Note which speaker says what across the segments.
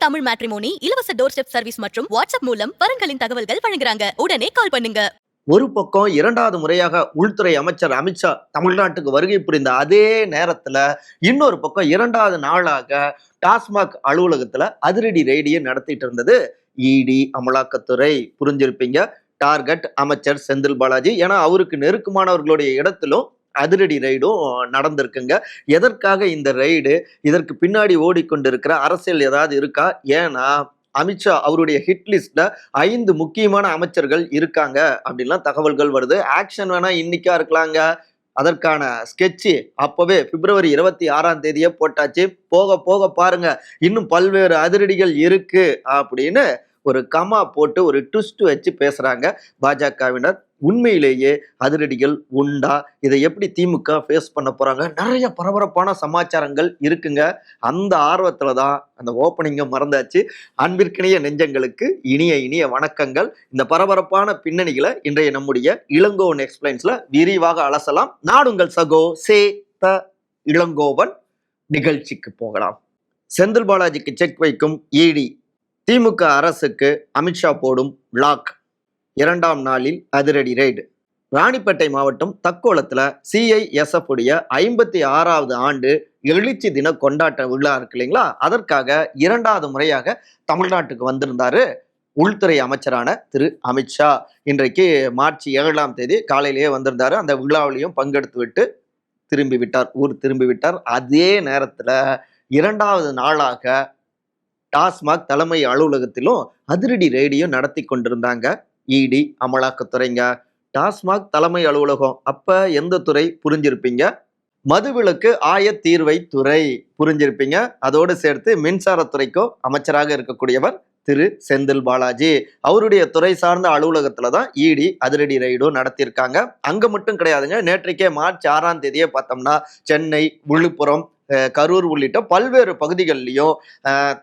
Speaker 1: Tamil matrimony இலவச door step service மற்றும் WhatsApp மூலம் வரன்களின் தகவல்கள் வழங்குறாங்க. உடனே கால் பண்ணுங்க.
Speaker 2: ஒரு பக்கம் இரண்டாவது முறையாக உள்துறை அமைச்சர் அமித்ஷா தமிழ்நாட்டுக்கு வருகை புரிந்த அதே நேரத்துல இன்னொரு பக்கம் இரண்டாவது நாளாக டாஸ்மாக் அலுவலகத்துல அதிரடி ரெய்டியை நடத்திட்டு இருந்தது இடி, அமலாக்கத்துறை. புரிஞ்சிருப்பீங்க, டார்கெட் அமைச்சர் செந்தில் பாலாஜி. ஏன்னா அவருக்கு நெருக்கமானவர்களுடைய இடத்திலும் அதிரடி ரெய்டும் நடந்திருக்குங்க. எதற்காக இந்த ரெய்டு? இதற்கு பின்னாடி ஓடிக்கொண்டிருக்கிற அரசியல் ஏதாவது இருக்கா? ஏன்னா அமித்ஷா அவருடைய ஹிட் லிஸ்ட்ல 5 முக்கியமான அமைச்சர்கள் இருக்காங்க அப்படின்லாம் தகவல்கள் வருது. ஆக்ஷன் வேணா இன்னைக்கா இருக்கலாங்க. அதற்கான ஸ்கெட்சு அப்பவே பிப்ரவரி 26ஆம் தேதியே போட்டாச்சு. போக போக பாருங்க, இன்னும் பல்வேறு அதிரடிகள் இருக்கு அப்படின்னு ஒரு கமா போட்டு ஒரு ட்விஸ்ட் வச்சு பேசுறாங்க பாஜகவினர். உண்மையிலேயே அதிரடிகள் உண்டா? இதை எப்படி திமுக ஃபேஸ் பண்ண போறாங்க? நிறைய பரபரப்பான சமாச்சாரங்கள் இருக்குங்க. அந்த ஆர்வத்துல தான் அந்த ஓப்பனிங்க மறந்தாச்சு. அன்பிற்கினிய நெஞ்சங்களுக்கு இனிய இனிய வணக்கங்கள். இந்த பரபரப்பான பின்னணிகளை இன்றைய நம்முடைய இளங்கோவன் எக்ஸ்பிளைன்ஸ்ல விரிவாக அலசலாம். நாடுங்கள் சகோ சே த இளங்கோவன். நிகழ்ச்சிக்கு போகலாம். செந்தில் பாலாஜிக்கு செக் வைக்கும் இடி. திமுக அரசுக்கு அமித்ஷா போடும் லாக். 2ஆம் நாளில் அதிரடி ரெய்டு. ராணிப்பேட்டை மாவட்டம் தக்கோலத்துல சிஐஎஸ்எஃப் உடைய 56வது ஆண்டு எழுச்சி தின கொண்டாட்ட விழா இருக்கு இல்லைங்களா? அதற்காக 2வது முறையாக தமிழ்நாட்டுக்கு வந்திருந்தாரு உள்துறை அமைச்சரான திரு அமித்ஷா. இன்றைக்கு மார்ச் 7ஆம் தேதி காலையிலேயே வந்திருந்தாரு. அந்த விழாவிலையும் பங்கெடுத்து விட்டு திரும்பி விட்டார், ஊர் திரும்பி விட்டார். அதே நேரத்துல 2வது நாளாக டாஸ்மாக் தலைமை அலுவலகத்திலும் அதிரடி ரெய்டியும் நடத்தி கொண்டிருந்தாங்க இடி, அமலாக்கத்துறைங்க. டாஸ்மாக் தலைமை அலுவலகம் அப்ப எந்த துறை? புரிஞ்சிருப்பீங்க, மதுவிலக்கு ஆயத்தீர்வை துறை. புரிஞ்சிருப்பீங்க. அதோடு சேர்த்து மின்சாரத்துறைக்கும் அமைச்சராக இருக்கக்கூடியவர் திரு செந்தில் பாலாஜி. அவருடைய துறை சார்ந்த அலுவலகத்துல தான் இடி அதிரடி ரெய்டும் நடத்தியிருக்காங்க. அங்க மட்டும் கிடையாதுங்க. நேற்றைக்கே மார்ச் 6ஆம் தேதியே பார்த்தோம்னா சென்னை, விழுப்புரம், கரூர் உள்ளிட்ட பல்வேறு பகுதிகளிலையும்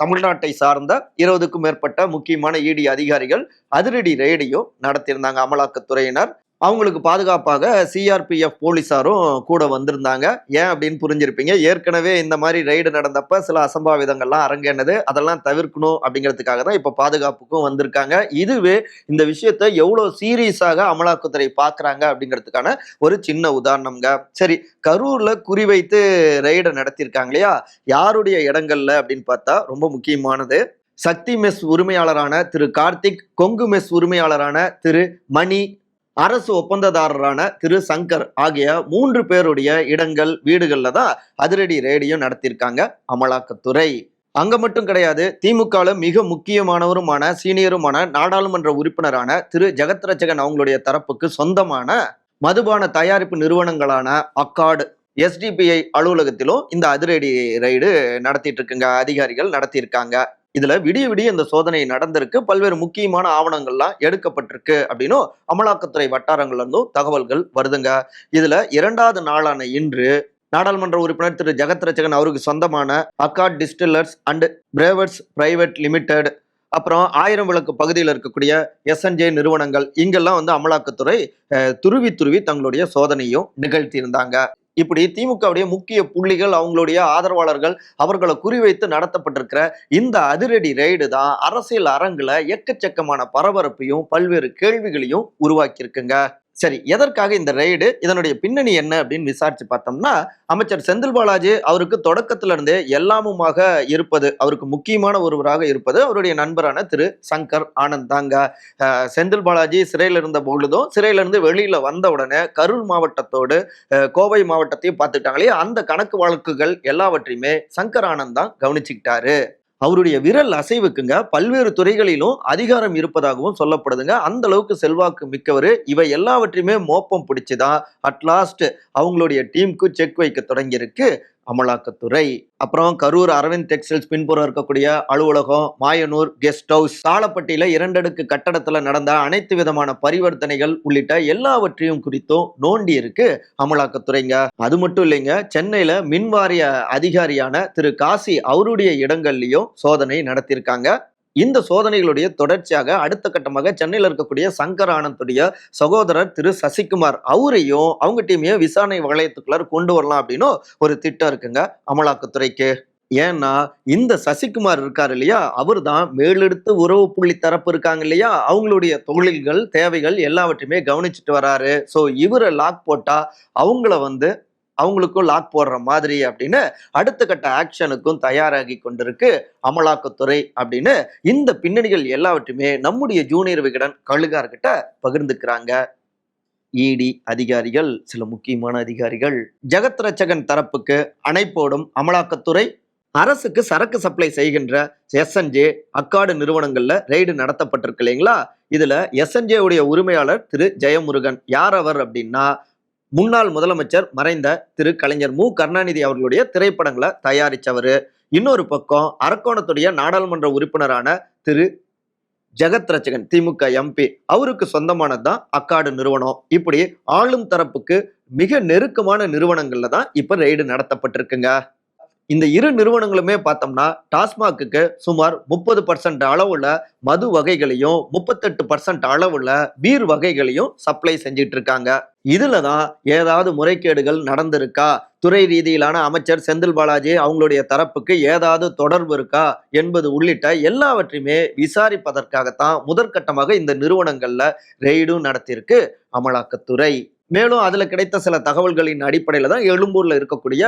Speaker 2: தமிழ்நாட்டை சார்ந்த 20க்கும் மேற்பட்ட முக்கியமான இடி அதிகாரிகள் அதிரடி ரெய்டையும் நடத்தியிருந்தாங்க அமலாக்கத்துறையினர். அவங்களுக்கு பாதுகாப்பாக சிஆர்பிஎஃப் போலீஸாரும் கூட வந்திருந்தாங்க. ஏன் அப்படின்னு புரிஞ்சிருப்பீங்க. ஏற்கனவே இந்த மாதிரி ரெய்டு நடந்தப்ப சில அசம்பாவிதங்கள்லாம் அரங்கேனது. அதெல்லாம் தவிர்க்கணும் அப்படிங்கிறதுக்காக தான் இப்ப பாதுகாப்புக்கும் வந்திருக்காங்க. இதுவே இந்த விஷயத்த எவ்வளவு சீரியஸாக அமலாக்கத்துறை பாக்குறாங்க அப்படிங்கிறதுக்கான ஒரு சின்ன உதாரணம்ங்க. சரி, கரூர்ல குறிவைத்து ரெய்டை நடத்தியிருக்காங்க இல்லையா? யாருடைய இடங்கள்ல அப்படின்னு பார்த்தா ரொம்ப முக்கியமானது சக்தி மெஸ் உரிமையாளரான திரு கார்த்திக், கொங்கு மெஸ் உரிமையாளரான திரு மணி, அரசு ஒப்பந்ததாரரான திரு சங்கர் ஆகிய 3 பேருடைய இடங்கள், வீடுகள்ல தான் அதிரடி ரெய்டையும் நடத்தியிருக்காங்க அமலாக்கத்துறை. அங்க மட்டும் கிடையாது. திமுகவில் மிக முக்கியமானவருமான சீனியருமான நாடாளுமன்ற உறுப்பினரான திரு ஜெகத்ரட்சகன் அவங்களுடைய தரப்புக்கு சொந்தமான மதுபான தயாரிப்பு நிறுவனங்களான அக்கார்டு, எஸ்டிபிஐ அலுவலகத்திலும் இந்த அதிரடி ரெய்டு நடத்திட்டு இருக்குங்க. அதிகாரிகள் நடத்தியிருக்காங்க. இதுல விடிய விடிய இந்த சோதனை நடந்திருக்கு. பல்வேறு முக்கியமான ஆவணங்கள்லாம் எடுக்கப்பட்டிருக்கு அப்படின்னும் அமலாக்கத்துறை வட்டாரங்கள்ல இருந்தும் தகவல்கள் வருதுங்க. இதுல 2வது நாளான இன்று நாடாளுமன்ற உறுப்பினர் திரு ஜெகத்ரட்சகன் அவருக்கு சொந்தமான அக்கார்ட் டிஸ்டில்லர்ஸ் அண்ட் பிரேவர்ஸ் பிரைவேட் லிமிடெட், அப்புறம் 1000 விளக்கு பகுதியில் இருக்கக்கூடிய எஸ்என்ஜே நிறுவனங்கள், இங்கெல்லாம் அமலாக்கத்துறை துருவி துருவி தங்களுடைய சோதனையும் நிகழ்த்தியிருந்தாங்க. இப்படி திமுகவுடைய முக்கிய புள்ளிகள், அவங்களுடைய ஆதரவாளர்கள், அவர்களை குறிவைத்து நடத்தப்பட்டிருக்கிற இந்த அதிரடி ரெய்டு தான் அரசியல் அரங்குல எக்கச்சக்கமான பரபரப்பையும் பல்வேறு கேள்விகளையும் உருவாக்கி இருக்குங்க. சரி, எதற்காக இந்த ரெய்டு? இதனுடைய பின்னணி என்ன அப்படின்னு விசாரிச்சு பார்த்தோம்னா, அமைச்சர் செந்தில் பாலாஜி அவருக்கு தொடக்கத்துல இருந்தே எல்லாமுமாக இருப்பது, அவருக்கு முக்கியமான ஒருவராக இருப்பது அவருடைய நண்பரான திரு சங்கர் ஆனந்த் தாங்க. செந்தில் பாலாஜி சிறையில இருந்த பொழுதும், சிறையில இருந்து வெளியில வந்த உடனே கரூர் மாவட்டத்தோடு கோவை மாவட்டத்தையும் பார்த்துக்கிட்டாங்களே, அந்த கணக்கு வழக்குகள் எல்லாவற்றையுமே சங்கர் ஆனந்த் தான் கவனிச்சுக்கிட்டாரு. அவருடைய விரல் அசைவுக்குங்க பல்வேறு துறைகளிலும் அதிகாரம் இருப்பதாகவும் சொல்லப்படுதுங்க. அந்த அளவுக்கு செல்வாக்கு மிக்கவர். இவை எல்லாவற்றையுமே மோப்பம் பிடிச்சுதான் அட்லாஸ்ட் அவங்களுடைய டீமுக்கு செக் வைக்க தொடங்கியிருக்கு அமலாக்கத்துறை. அப்புறம் கரூர் அரவிந்த் டெக்ஸ்டைல்ஸ் பின்புறம் இருக்கக்கூடிய அலுவலகம், மாயனூர் கெஸ்ட் ஹவுஸ், சாலப்பட்டியில 2 அடுக்கு கட்டடத்துல நடந்த அனைத்து விதமான பரிவர்த்தனைகள் உள்ளிட்ட எல்லாவற்றையும் குறித்தும் நோண்டி இருக்கு அமலாக்கத்துறைங்க. அது மட்டும் இல்லைங்க, சென்னையில மின்வாரிய அதிகாரியான திரு காசி அவருடைய இடங்கள்லயும் சோதனை நடத்தியிருக்காங்க. இந்த சோதனைகளுடைய தொடர்ச்சியாக அடுத்த கட்டமாக சென்னையில் இருக்கக்கூடிய சங்கர் ஆனந்துடைய சகோதரர் திரு சசிகுமார் அவரையும் அவங்க டீமையும் விசாரணை வளையத்துக்குள்ளார கொண்டு வரலாம் அப்படின்னு ஒரு திட்டம் இருக்குங்க அமலாக்கத்துறைக்கு. ஏன்னா இந்த சசிகுமார் இருக்காரு இல்லையா, அவர் தான் மேலெடுத்து உறவு புள்ளி தரப்பு இருக்காங்க இல்லையா, அவங்களுடைய தொழில்கள் தேவைகள் எல்லாவற்றையுமே கவனிச்சுட்டு வராரு. ஸோ இவரை லாக் போட்டா அவங்கள அவங்களுக்கும் லாக் போடுற மாதிரி அப்படின்னு அடுத்த கட்ட ஆக்ஷனுக்கும் தயாராகி கொண்டிருக்கு அமலாக்கத்துறை அப்படின்னு இந்த பின்னணிகள் எல்லாவற்றையுமே நம்முடைய ஜூனியர் விகடன் கழுகார்கிட்ட பகிர்ந்துக்கிறாங்க. இடி அதிகாரிகள், சில முக்கியமான அதிகாரிகள். ஜெகத் ரட்சகன் தரப்புக்கு அணை போடும் அமலாக்கத்துறை. அரசுக்கு சரக்கு சப்ளை செய்கின்ற எஸ்என்ஜே அக்காடு நிறுவனங்கள்ல ரெய்டு நடத்தப்பட்டிருக்கு இல்லைங்களா. இதுல எஸ்என்ஜே உடைய உரிமையாளர் திரு ஜெயமுருகன். யார் அவர் அப்படின்னா, முன்னாள் முதலமைச்சர் மறைந்த திரு கலைஞர் மு கருணாநிதி அவர்களுடைய திரைப்படங்களை தயாரிச்சவரு. இன்னொரு பக்கம் அரக்கோணத்துடைய நாடாளுமன்ற உறுப்பினரான திரு ஜெகத் ரட்சகன் திமுக எம்பி, அவருக்கு சொந்தமானதுதான் அக்காடு நிறுவனம். இப்படி ஆளும் தரப்புக்கு மிக நெருக்கமான நிறுவனங்கள்ல தான் இப்ப ரெய்டு நடத்தப்பட்டிருக்குங்க. இந்த இரு நிறுவனங்களுமே பார்த்தோம்னா டாஸ்மாக்கு சுமார் 30% அளவுல மது வகைகளையும் 38% அளவுல பீர் வகைகளையும் சப்ளை செஞ்சிட்டு இருக்காங்க. இதுலதான் ஏதாவது முறைகேடுகள் நடந்திருக்கா, துறை ரீதியிலான அமைச்சர் செந்தில் பாலாஜி அவங்களுடைய தரப்புக்கு ஏதாவது தொடர்பு இருக்கா என்பது உள்ளிட்ட எல்லாவற்றையுமே விசாரிப்பதற்காகத்தான் முதற்கட்டமாக இந்த நிறுவனங்கள்ல ரெய்டும் நடத்தியிருக்கு அமலாக்கத்துறை. மேலும் அதுல கிடைத்த சில தகவல்களின் அடிப்படையில தான் எழும்பூர்ல இருக்கக்கூடிய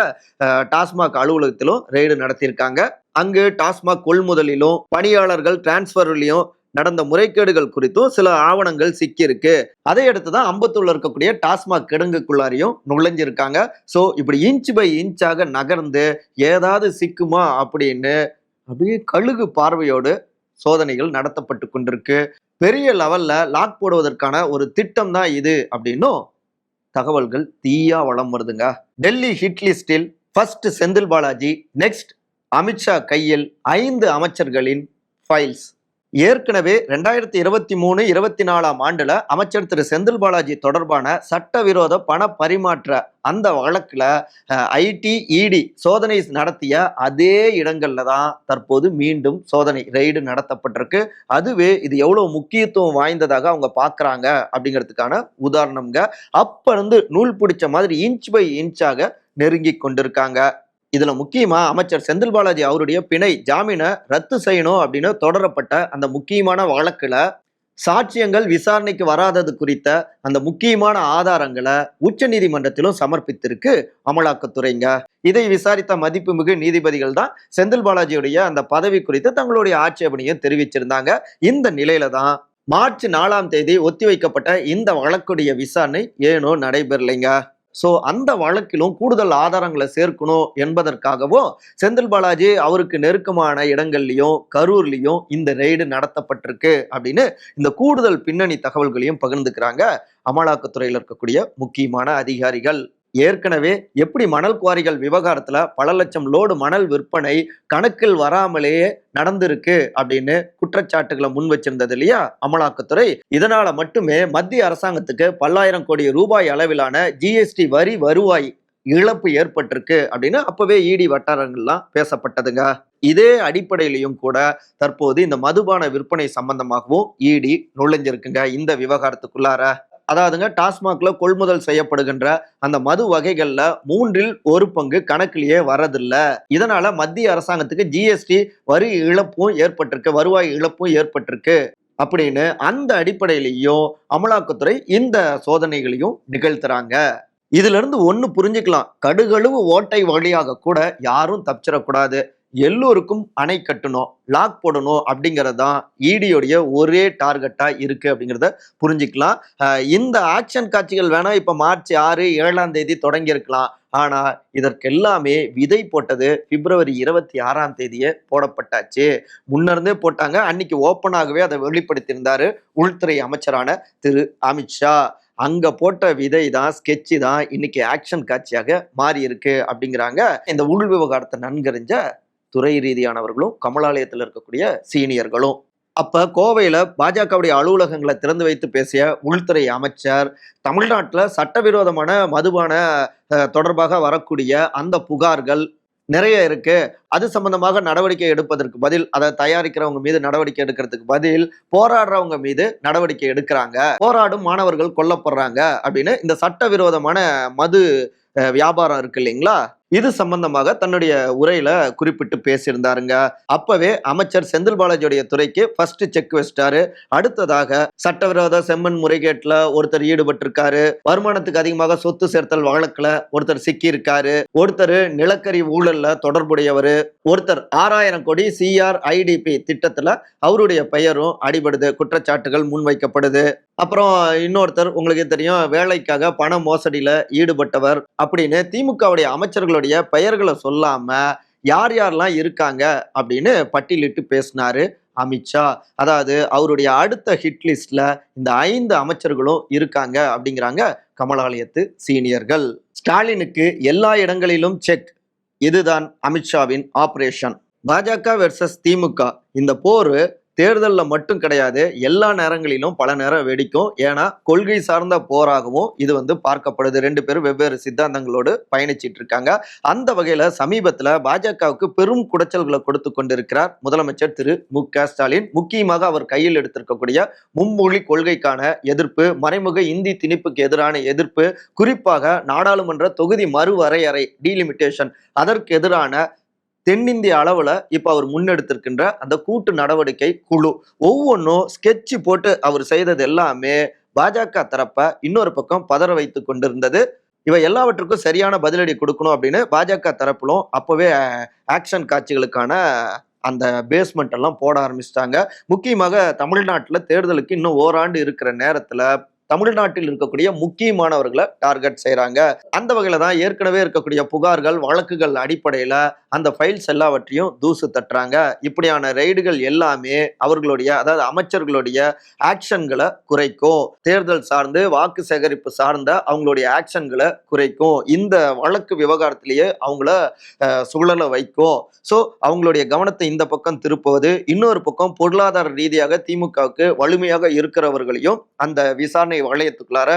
Speaker 2: டாஸ்மாக் அலுவலகத்திலும் ரெய்டு நடத்தியிருக்காங்க. அங்கு டாஸ்மாக் கொள்முதலிலும் பணியாளர்கள் டிரான்ஸ்பர்லயும் நடந்த முறைகேடுகள் குறித்தும் சில ஆவணங்கள் சிக்கியிருக்கு. அதை அடுத்துதான் அம்பத்தூர்ல இருக்கக்கூடிய டாஸ்மாக் கிடங்குக்குள்ளாரையும் நுழைஞ்சிருக்காங்க. சோ இப்படி இன்ச் பை இன்ச்சாக நகர்ந்து ஏதாவது சிக்குமா அப்படின்னு அப்படியே கழுகு பார்வையோடு சோதனைகள் நடத்தப்பட்டு கொண்டிருக்கு. பெரிய லெவல்ல லாக் போடுவதற்கான ஒரு திட்டம் தான் இது அப்படின்னும் தகவல்கள் தீயா வளம் வருதுங்க. டெல்லி ஹிட் லிஸ்டில் ஃபர்ஸ்ட் செந்தில் பாலாஜி, நெக்ஸ்ட் அமித்ஷா கையில் 5 அமைச்சர்களின் ஃபைல்ஸ். ஏற்கனவே 2023-24 ஆண்டுல அமைச்சர் திரு செந்தில் பாலாஜி தொடர்பான சட்டவிரோத பண பரிமாற்ற அந்த வழக்குல ஐடி இடி சோதனை நடத்திய அதே இடங்கள்ல தான் தற்போது மீண்டும் சோதனை ரெய்டு நடத்தப்பட்டிருக்கு. அதுவே இது எவ்வளவு முக்கியத்துவம் வாய்ந்ததாக அவங்க பாக்குறாங்க அப்படிங்கிறதுக்கான உதாரணம்ங்க. அப்ப இருந்து நூல் பிடிச்ச மாதிரி இன்ச் பை இன்ச்சாக நெருங்கி கொண்டிருக்காங்க. இதுல முக்கியமா அமைச்சர் செந்தில் பாலாஜி அவருடைய பிணை ஜாமீனை ரத்து செய்யணும் அப்படின்னு தொடரப்பட்ட அந்த முக்கியமான வழக்குல சாட்சியங்கள் விசாரணைக்கு வராதது குறித்த அந்த முக்கியமான ஆதாரங்களை உச்ச நீதிமன்றத்திலும் சமர்ப்பித்திருக்கு அமலாக்கத்துறைங்க. இதை விசாரித்த மதிப்புமிகு நீதிபதிகள் தான் செந்தில் பாலாஜியுடைய அந்த பதவி குறித்து தங்களுடைய ஆட்சேபனையை தெரிவிச்சிருந்தாங்க. இந்த நிலையில தான் மார்ச் 4ஆம் தேதி ஒத்திவைக்கப்பட்ட இந்த வழக்குடைய விசாரணை ஏனோ நடைபெறலைங்க. சோ அந்த வழக்கிலும் கூடுதல் ஆதாரங்களை சேர்க்கணும் என்பதற்காகவும் செந்தில் பாலாஜி அவருக்கு நெருக்கமான இடங்கள்லயும் கரூர்லயும் இந்த ரெய்டு நடத்தப்பட்டிருக்கு அப்படின்னு இந்த கூடுதல் பின்னணி தகவல்களையும் பகிர்ந்துக்கிறாங்க அமலாக்கத்துறையில் இருக்கக்கூடிய முக்கியமான அதிகாரிகள். ஏற்கனவே எப்படி மணல் குவாரிகள் விவகாரத்துல பல லட்சம் லோடு மணல் விற்பனை கணக்கில் வராமலேயே நடந்திருக்கு அப்படின்னு குற்றச்சாட்டுகளை முன் வச்சிருந்தது இல்லையா அமலாக்கத்துறை. இதனால மட்டுமே மத்திய அரசாங்கத்துக்கு பல்லாயிரம் கோடி ரூபாய் அளவிலான ஜிஎஸ்டி வரி வருவாய் இழப்பு ஏற்பட்டிருக்கு அப்படின்னு அப்பவே இடி வட்டாரங்கள்லாம் பேசப்பட்டதுங்க. இதே அடிப்படையிலையும் கூட தற்போது இந்த மதுபான விற்பனை சம்பந்தமாகவும் இடி நுழைஞ்சிருக்குங்க இந்த விவகாரத்துக்குள்ளார. அதாவதுங்க டாஸ்மாக்ல கொள்முதல் செய்யப்படுகின்ற அந்த மது வகைகள்ல 1/3 பங்கு கணக்கிலேயே வரதில்ல. இதனால மத்திய அரசாங்கத்துக்கு ஜிஎஸ்டி வரி இழப்பும் ஏற்பட்டிருக்கு, வருவாய் இழப்பும் ஏற்பட்டிருக்கு அப்படின்னு அந்த அடிப்படையிலையும் அமலாக்கத்துறை இந்த சோதனைகளையும் நிகழ்த்துறாங்க. இதுல இருந்து ஒண்ணு புரிஞ்சுக்கலாம், கடுகளவு ஓட்டை வழியாக கூட யாரும் தப்பிச்சிடக்கூடாது, எல்லோருக்கும் அணை கட்டணும், லாக் போடணும் அப்படிங்கிறது தான் இடியோடைய ஒரே டார்கெட்டா இருக்கு அப்படிங்கிறத புரிஞ்சுக்கலாம். இந்த ஆக்ஷன் காட்சிகள் வேணா இப்ப மார்ச் 6, 7ஆம் தேதி தொடங்கி இருக்கலாம். ஆனா இதற்கெல்லாமே விதை போட்டது பிப்ரவரி 26ஆம் தேதியே போடப்பட்டாச்சு. முன்னிருந்தே போட்டாங்க. அன்னைக்கு ஓப்பனாகவே அதை வெளிப்படுத்தியிருந்தாரு உள்துறை அமைச்சரான திரு அமித்ஷா. அங்க போட்ட விதை தான், ஸ்கெட்சு தான் இன்னைக்கு ஆக்ஷன் காட்சியாக மாறி இருக்கு அப்படிங்கிறாங்க இந்த உள் விவகாரத்தை நன்கறிஞ்ச துறை ரீதியானவர்களும் கமலாலயத்தில் இருக்கக்கூடிய சீனியர்களும். அப்ப கோவையில பாஜகவுடைய அலுவலகங்களை திறந்து வைத்து பேசிய உள்துறை அமைச்சர், தமிழ்நாட்டுல சட்டவிரோதமான மதுபான தொடர்பாக வரக்கூடிய அந்த புகார்கள் நிறைய இருக்கு, அது சம்பந்தமாக நடவடிக்கை எடுப்பதற்கு பதில், அதை தயாரிக்கிறவங்க மீது நடவடிக்கை எடுக்கிறதுக்கு பதில் போராடுறவங்க மீது நடவடிக்கை எடுக்கிறாங்க, போராடும் மாணவர்கள் கொல்லப்படுறாங்க அப்படின்னு இந்த சட்டவிரோதமான மது வியாபாரம் இருக்கு இல்லைங்களா, இது சம்பந்தமாக தன்னுடைய உரையில குறிப்பிட்டு பேசியிருந்தாருங்க. அப்பவே அமைச்சர் செந்தில் பாலாஜியுடைய துறைக்கு ஃபர்ஸ்ட் செக் வச்சிட்டாரு. அடுத்ததாக சட்டவிரோத செம்மண் முறைகேட்டுல ஒருத்தர் ஈடுபட்டிருக்காரு, வருமானத்துக்கு அதிகமாக சொத்து சேர்த்தல் வழக்குல ஒருத்தர் சிக்கி இருக்காரு, ஒருத்தர் நிலக்கரி ஊழல்ல தொடர்புடையவர், ஒருத்தர் 6000 கோடி CRIDP திட்டத்துல அவருடைய பெயரும் அடிபடுது, குற்றச்சாட்டுகள் முன்வைக்கப்படுது. அப்புறம் இன்னொருத்தர் உங்களுக்கு தெரியும், வேலைக்காக பண மோசடியில ஈடுபட்டவர் அப்படின்னு திமுகவுடைய அமைச்சர்களுடைய பெயர்களை சொல்லாம யார் யாரெல்லாம் இருக்காங்க அப்படின்னு பட்டியலிட்டு பேசினாரு அமித்ஷா. அதாவது அவருடைய அடுத்த ஹிட் லிஸ்ட்ல இந்த 5 அமைச்சர்களும் இருக்காங்க அப்படிங்கிறாங்க கமலாலயத்து சீனியர்கள். ஸ்டாலினுக்கு எல்லா இடங்களிலும் செக், இதுதான் அமித்ஷாவின் ஆபரேஷன். பாஜக வெர்சஸ் திமுக இந்த போர் தேர்தலில் மட்டும் கிடையாது, எல்லா நேரங்களிலும் பல நேரம் வெடிக்கும். ஏன்னா கொள்கை சார்ந்த போராகவும் இது பார்க்கப்படுது. 2 பேரும் வெவ்வேறு சித்தாந்தங்களோடு பயணிச்சிட்டு இருக்காங்க. அந்த வகையில சமீபத்தில் பாஜகவுக்கு பெரும் குடைச்சல்களை கொடுத்து கொண்டிருக்கிறார் முதலமைச்சர் திரு மு.க. ஸ்டாலின். முக்கியமாக அவர் கையில் எடுத்திருக்கக்கூடிய மும்மொழி கொள்கைக்கான எதிர்ப்பு, மறைமுக இந்தி திணிப்புக்கு எதிரான எதிர்ப்பு, குறிப்பாக நாடாளுமன்ற தொகுதி மறுவரையறை டீலிமிட்டேஷன், அதற்கு எதிரான தென்னிந்திய அளவுல இப்ப அவர் முன்னெடுத்திருக்கின்ற அந்த கூட்டு நடவடிக்கை குழு, ஒவ்வொன்றும் ஸ்கெட்ச் போட்டு அவர் செய்தது எல்லாமே பாஜக தரப்ப இன்னொரு பக்கம் பதற வைத்து கொண்டிருந்தது. இவை எல்லாவற்றுக்கும் சரியான பதிலடி கொடுக்கணும் அப்படின்னு பாஜக தரப்பிலும் அப்பவே ஆக்ஷன் காட்சிகளுக்கான அந்த பேஸ்மெண்ட் எல்லாம் போட ஆரம்பிச்சிட்டாங்க. முக்கியமாக தமிழ்நாட்டில் தேர்தலுக்கு இன்னும் ஓராண்டு இருக்கிற நேரத்துல தமிழ்நாட்டில் இருக்கக்கூடிய முக்கியமானவர்களை டார்கெட் செய்யறாங்க. அந்த வகையில தான் ஏற்கனவே இருக்கக்கூடிய புகார்கள், வழக்குகள் அடிப்படையில அந்த ஃபைல்ஸ் எல்லாவற்றையும் தூசு தட்டுறாங்க. இப்படியான ரெய்டுகள் எல்லாமே அவர்களுடைய, அதாவது அமைச்சர்களுடைய ஆக்ஷன்களை குறைக்கும், தேர்தல் சார்ந்து வாக்கு சேகரிப்பு சார்ந்த அவங்களுடைய ஆக்ஷன்களை குறைக்கும், இந்த வழக்கு விவகாரத்திலேயே அவங்கள சுழல வைக்கும். ஸோ அவங்களுடைய கவனத்தை இந்த பக்கம் திருப்புவது, இன்னொரு பக்கம் பொருளாதார ரீதியாக திமுகவுக்கு வலிமையாக இருக்கிறவர்களையும் அந்த விசாரணை வளையத்துக்குள்ளார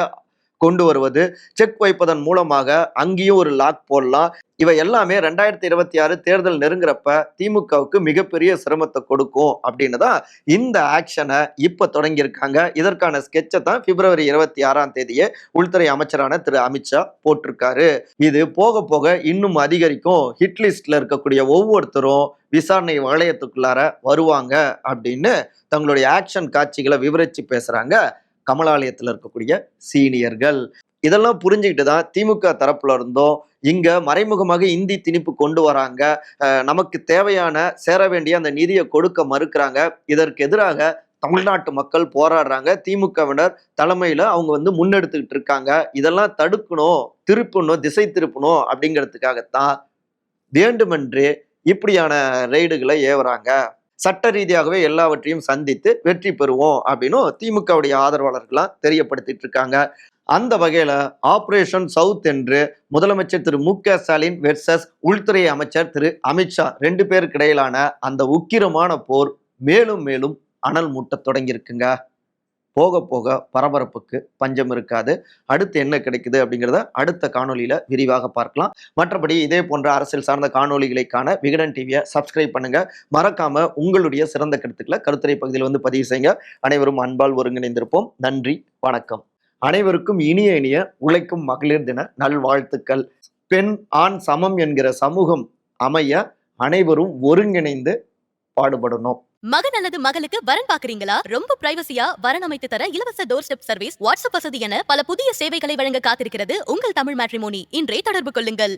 Speaker 2: கொண்டு வருவது, செக் வைப்பதன் மூலமாக அங்கேயும் ஒரு லாக் போடலாம். இவை எல்லாமே 2026 தேர்தல் நெருங்குறப்ப திமுகவுக்கு மிகப்பெரிய சிரமத்தை கொடுக்கும் அப்படின்னு தான் இந்த ஆக்ஷனை இப்ப தொடங்கியிருக்காங்க. இதற்கான ஸ்கெட்சை தான் February 26 உள்துறை அமைச்சரான திரு அமித்ஷா போட்டிருக்காரு. இது போக போக இன்னும் அதிகரிக்கும். ஹிட் லிஸ்ட்ல இருக்கக்கூடிய ஒவ்வொருத்தரும் விசாரணை வளையத்துக்குள்ளார வருவாங்க அப்படின்னு தங்களுடைய ஆக்ஷன் காட்சிகளை விவரிச்சு பேசுறாங்க கமலாலயத்தில் இருக்கக்கூடிய சீனியர்கள். இதெல்லாம் புரிஞ்சுக்கிட்டு தான் திமுக தரப்புல இருந்தோம் இங்க மறைமுகமாக இந்தி திணிப்பு கொண்டு வராங்க, நமக்கு தேவையான சேர வேண்டிய அந்த நிதியை கொடுக்க மறுக்கிறாங்க, இதற்கு எதிராக தமிழ்நாட்டு மக்கள் போராடுறாங்க, திமுகவினர் தலைமையில அவங்க முன்னெடுத்துக்கிட்டு இருக்காங்க. இதெல்லாம் தடுக்கணும், திருப்பணும், திசை திருப்பணும் அப்படிங்கிறதுக்காகத்தான் வேண்டுமென்றே இப்படியான ரெய்டுகளை ஏவுறாங்க. சட்ட ரீதியாகவே எல்லாவற்றையும் சந்தித்து வெற்றி பெறுவோம் அப்படின்னு திமுகவுடைய ஆதரவாளர்கள்லாம் தெரியப்படுத்திட்டு இருக்காங்க. அந்த வகையில ஆபரேஷன் சவுத் என்று முதலமைச்சர் திரு மு.க. ஸ்டாலின் வெர்சஸ் உள்துறை அமைச்சர் திரு அமித்ஷா 2 பேருக்கு இடையிலான அந்த உக்கிரமான போர் மேலும் மேலும் அனல் மூட்ட தொடங்கியிருக்குங்க. போக போக பரபரப்புக்கு பஞ்சம் இருக்காது. அடுத்து என்ன கிடைக்குது அப்படிங்கிறத அடுத்த காணொலியில விரிவாக பார்க்கலாம். மற்றபடி இதே போன்ற அரசியல் சார்ந்த காணொலிகளை காண விகடன் டிவியை சப்ஸ்கிரைப் பண்ணுங்க. மறக்காம உங்களுடைய சிறந்த கருத்துக்களை கருத்துரை பகுதியில் பதிவு செய்யுங்க. அனைவரும் அன்பால் ஒருங்கிணைந்திருப்போம். நன்றி, வணக்கம். அனைவருக்கும் இனிய உழைக்கும் மகளிர் தின நல்வாழ்த்துக்கள். பெண் ஆண் சமம் என்கிற சமூகம் அமைய அனைவரும் ஒருங்கிணைந்து பாடுபடணும்.
Speaker 1: மகன் அல்லது மகளுக்கு வரன் பாக்குறீங்களா? ரொம்ப பிரைவசியா வரன் அமைத்து தர இலவச டோர் ஸ்டெப் சர்வீஸ், வாட்ஸ்அப் வசதி என பல புதிய சேவைகளை வழங்க காத்திருக்கிறது உங்கள் தமிழ் மேட்ரிமோனி. இன்றே தொடர்பு கொள்ளுங்கள்.